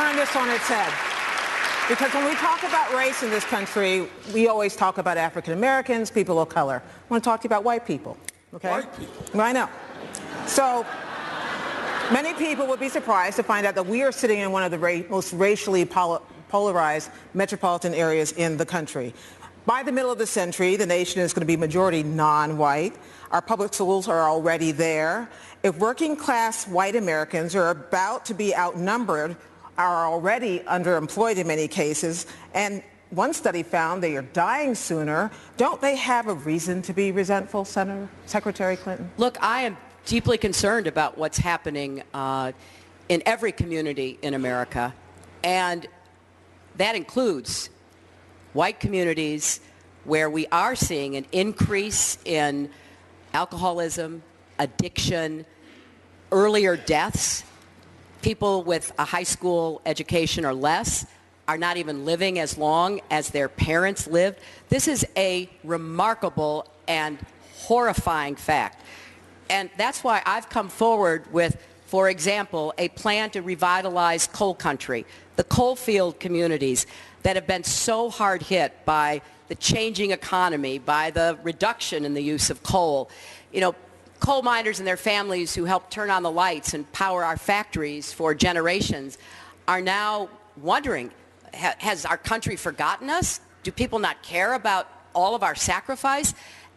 turn this on its head. Because when we talk about race in this country, we always talk about African Americans, people of color. I want to talk to you about white people. Okay? White people? I know. So many people would be surprised to find out that we are sitting in one of the most racially polarized metropolitan areas in the country. By the middle of the century, the nation is going to be majority non-white. Our public schools are already there. If working class white Americans are about to be outnumbered, are already underemployed in many cases, and one study found they are dying sooner, don't they have a reason to be resentful, Secretary Clinton? Look, I am deeply concerned about what's happening in every community in America, and that includes white communities where we are seeing an increase in alcoholism, addiction, earlier deaths. People with a high school education or less are not even living as long as their parents lived. This is a remarkable and horrifying fact. And that's why I've come forward with, for example, a plan to revitalize coal country, the coal field communities that have been so hard hit by the changing economy, by the reduction in the use of coal. You know, coal miners and their families who helped turn on the lights and power our factories for generations are now wondering, has our country forgotten us? Do people not care about all of our sacrifice?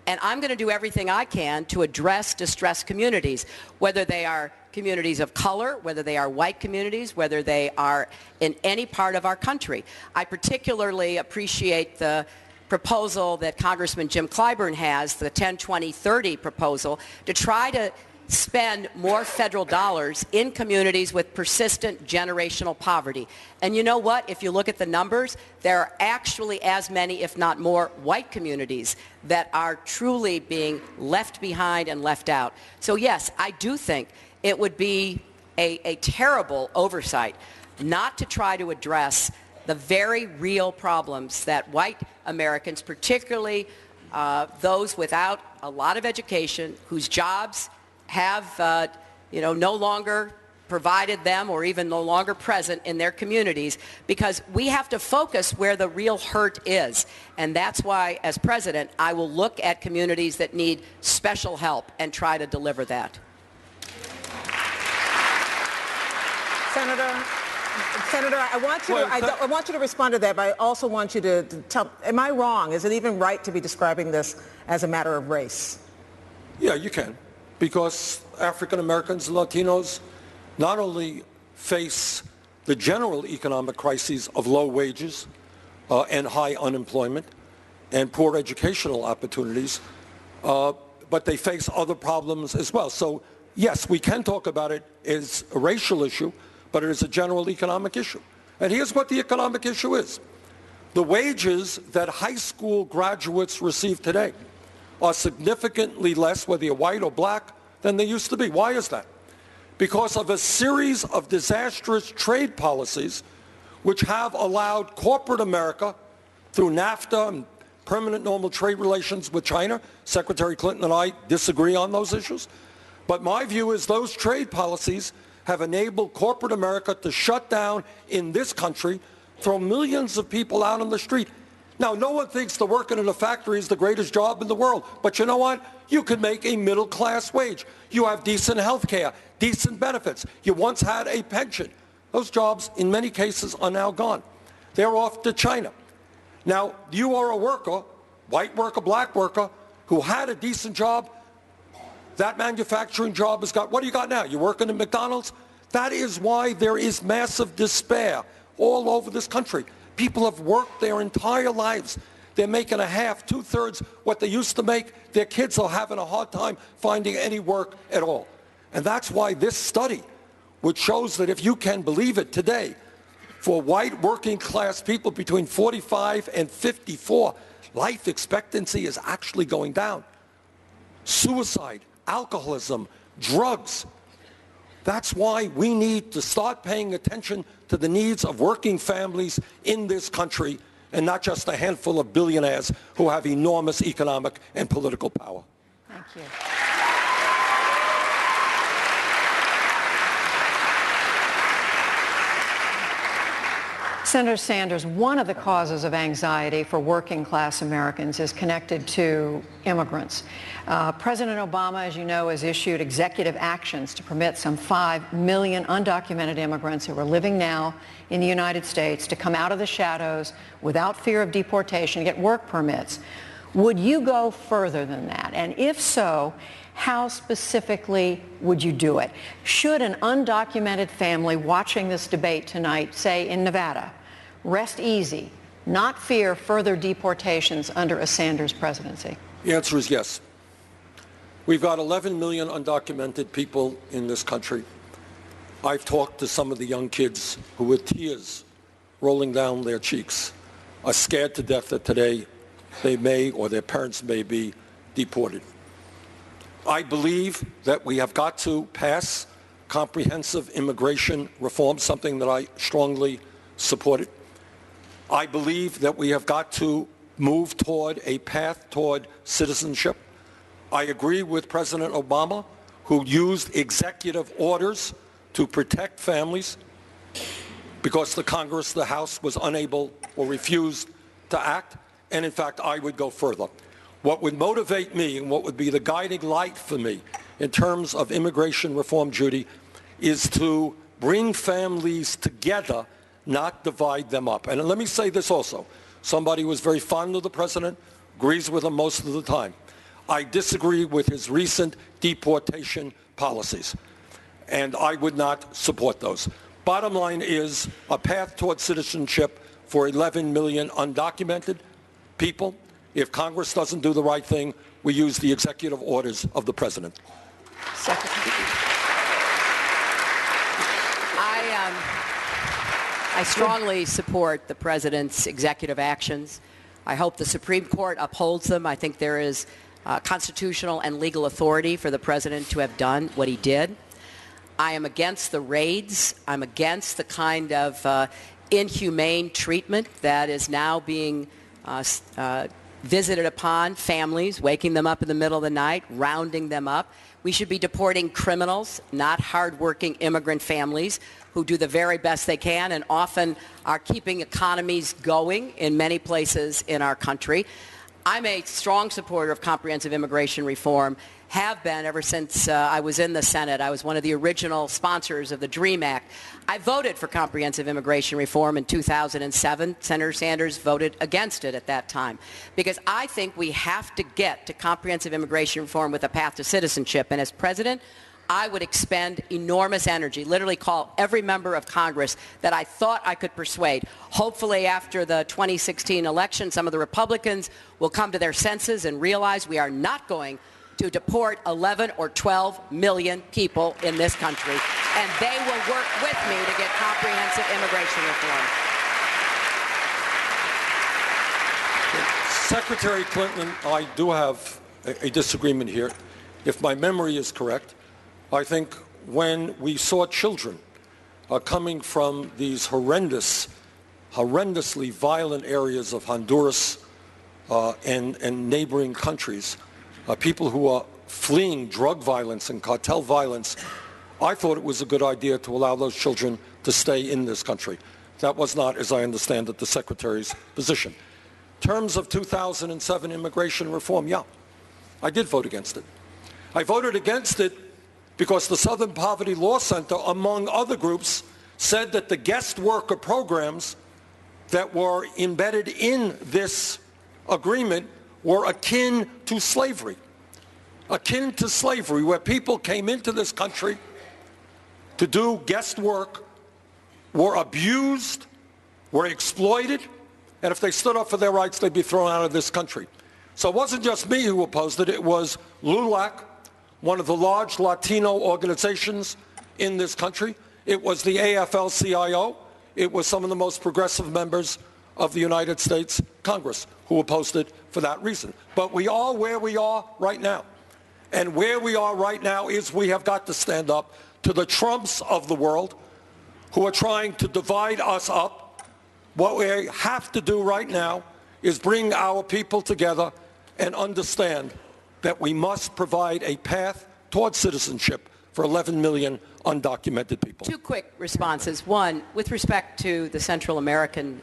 And I'm going to do everything I can to address distressed communities, whether they are communities of color, whether they are white communities, whether they are in any part of our country. I particularly appreciate the proposal that Congressman Jim Clyburn has, the 10-20-30 proposal, to try to spend more federal dollars in communities with persistent generational poverty. And you know what? If you look at the numbers, there are actually as many, if not more, white communities that are truly being left behind and left out. So yes, I do think it would be a terrible oversight not to try to address the very real problems that white Americans, particularly those without a lot of education, whose jobs have no longer provided them or even no longer present in their communities, because we have to focus where the real hurt is. And that's why, as president, I will look at communities that need special help and try to deliver that. Senator, I want you to respond to that, but I also want you to tell, am I wrong? Is it even right to be describing this as a matter of race? Yeah, you can. Because African Americans and Latinos not only face the general economic crises of low wages and high unemployment and poor educational opportunities, but they face other problems as well. So, yes, we can talk about it as a racial issue, but it is a general economic issue. And here's what the economic issue is. The wages that high school graduates receive today are significantly less, whether you're white or black, than they used to be. Why is that? Because of a series of disastrous trade policies which have allowed corporate America, through NAFTA and permanent normal trade relations with China, Secretary Clinton and I disagree on those issues, but my view is those trade policies have enabled corporate America to shut down in this country, throw millions of people out on the street. Now, no one thinks that working in a factory is the greatest job in the world, but you know what? You can make a middle-class wage. You have decent health care, decent benefits. You once had a pension. Those jobs, in many cases, are now gone. They're off to China. Now, you are a worker, white worker, black worker, who had a decent job. That manufacturing job has got, what do you got now? You're working at McDonald's? That is why there is massive despair all over this country. People have worked their entire lives. They're making a half, two-thirds what they used to make. Their kids are having a hard time finding any work at all. And that's why this study, which shows that if you can believe it today, for white working class people between 45 and 54, life expectancy is actually going down. Suicide, alcoholism, drugs. That's why we need to start paying attention to the needs of working families in this country, and not just a handful of billionaires who have enormous economic and political power. Thank you. Senator Sanders, one of the causes of anxiety for working class Americans is connected to immigrants. President Obama, as you know, has issued executive actions to permit some 5 million undocumented immigrants who are living now in the United States to come out of the shadows without fear of deportation, get work permits. Would you go further than that? And if so, how specifically would you do it? Should an undocumented family watching this debate tonight, say in Nevada, rest easy, not fear further deportations under a Sanders presidency? The answer is yes. We've got 11 million undocumented people in this country. I've talked to some of the young kids who, with tears rolling down their cheeks, are scared to death that today they may or their parents may be deported. I believe that we have got to pass comprehensive immigration reform, something that I strongly supported. I believe that we have got to move toward a path toward citizenship. I agree with President Obama, who used executive orders to protect families because the Congress, the House, was unable or refused to act. And in fact, I would go further. What would motivate me and what would be the guiding light for me in terms of immigration reform, Judy, is to bring families together, not divide them up. And let me say this also. Somebody who was very fond of the president, agrees with him most of the time. I disagree with his recent deportation policies, and I would not support those. Bottom line is a path toward citizenship for 11 million undocumented people. If Congress doesn't do the right thing, we use the executive orders of the president. Secretary. I strongly support the president's executive actions. I hope the Supreme Court upholds them. I think there is constitutional and legal authority for the president to have done what he did. I am against the raids. I'm against the kind of inhumane treatment that is now being visited upon families, waking them up in the middle of the night, rounding them up. We should be deporting criminals, not hardworking immigrant families who do the very best they can and often are keeping economies going in many places in our country. I'm a strong supporter of comprehensive immigration reform, have been ever since I was in the Senate. I was one of the original sponsors of the DREAM Act. I voted for comprehensive immigration reform in 2007. Senator Sanders voted against it at that time because I think we have to get to comprehensive immigration reform with a path to citizenship. And as president, I would expend enormous energy, literally call every member of Congress that I thought I could persuade. Hopefully after the 2016 election, some of the Republicans will come to their senses and realize we are not going to deport 11 or 12 million people in this country, and they will work with me to get comprehensive immigration reform. Secretary Clinton, I do have a disagreement here. If my memory is correct, I think when we saw children coming from these horrendously violent areas of Honduras and neighboring countries, people who are fleeing drug violence and cartel violence, I thought it was a good idea to allow those children to stay in this country. That was not, as I understand it, the Secretary's position. In terms of 2007 immigration reform, yeah, I did vote against it. I voted against it because the Southern Poverty Law Center, among other groups, said that the guest worker programs that were embedded in this agreement were akin to slavery, where people came into this country to do guest work, were abused, were exploited, and if they stood up for their rights, they'd be thrown out of this country. So it wasn't just me who opposed it. It was LULAC, one of the large Latino organizations in this country. It was the AFL-CIO. It was some of the most progressive members of the United States Congress who opposed it for that reason. But we are where we are right now. And where we are right now is we have got to stand up to the Trumps of the world who are trying to divide us up. What we have to do right now is bring our people together and understand that we must provide a path towards citizenship for 11 million undocumented people. Two quick responses. One, with respect to the Central American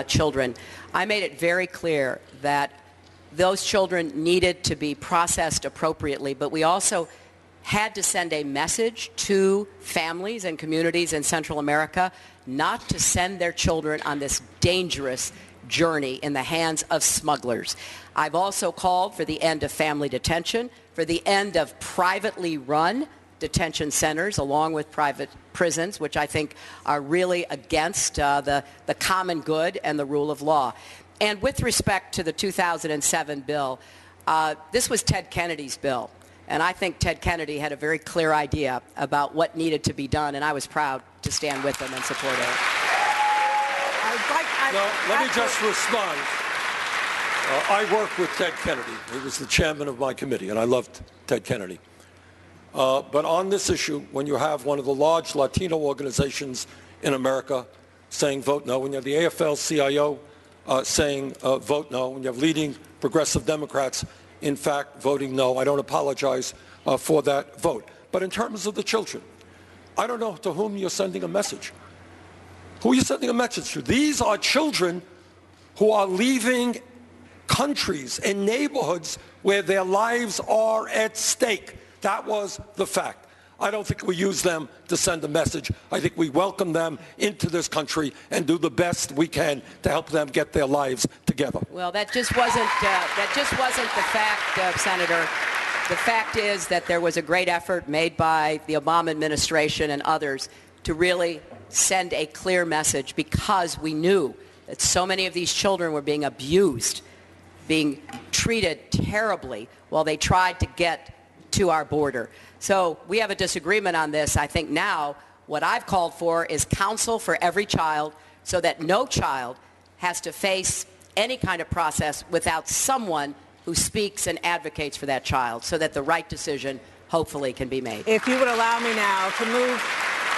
children, I made it very clear that those children needed to be processed appropriately, but we also had to send a message to families and communities in Central America not to send their children on this dangerous journey in the hands of smugglers. I've also called for the end of family detention, for the end of privately run detention centers along with private prisons, which I think are really against the common good and the rule of law. And with respect to the 2007 bill, this was Ted Kennedy's bill. And I think Ted Kennedy had a very clear idea about what needed to be done, and I was proud to stand with him and support it. Let me just respond. I worked with Ted Kennedy. He was the chairman of my committee, and I loved Ted Kennedy. But on this issue, when you have one of the large Latino organizations in America saying vote no, when you have the AFL-CIO saying vote no, when you have leading progressive Democrats in fact voting no, I don't apologize for that vote. But in terms of the children, I don't know to whom you're sending a message. Who are you sending a message to? These are children who are leaving countries and neighborhoods where their lives are at stake. That was the fact. I don't think we use them to send a message. I think we welcome them into this country and do the best we can to help them get their lives together. Well, that just wasn't the fact, Senator. The fact is that there was a great effort made by the Obama administration and others to really send a clear message, because we knew that so many of these children were being abused, being treated terribly while they tried to get to our border. So we have a disagreement on this. I think now what I've called for is counsel for every child, so that no child has to face any kind of process without someone who speaks and advocates for that child, so that the right decision hopefully can be made. If you would allow me now to move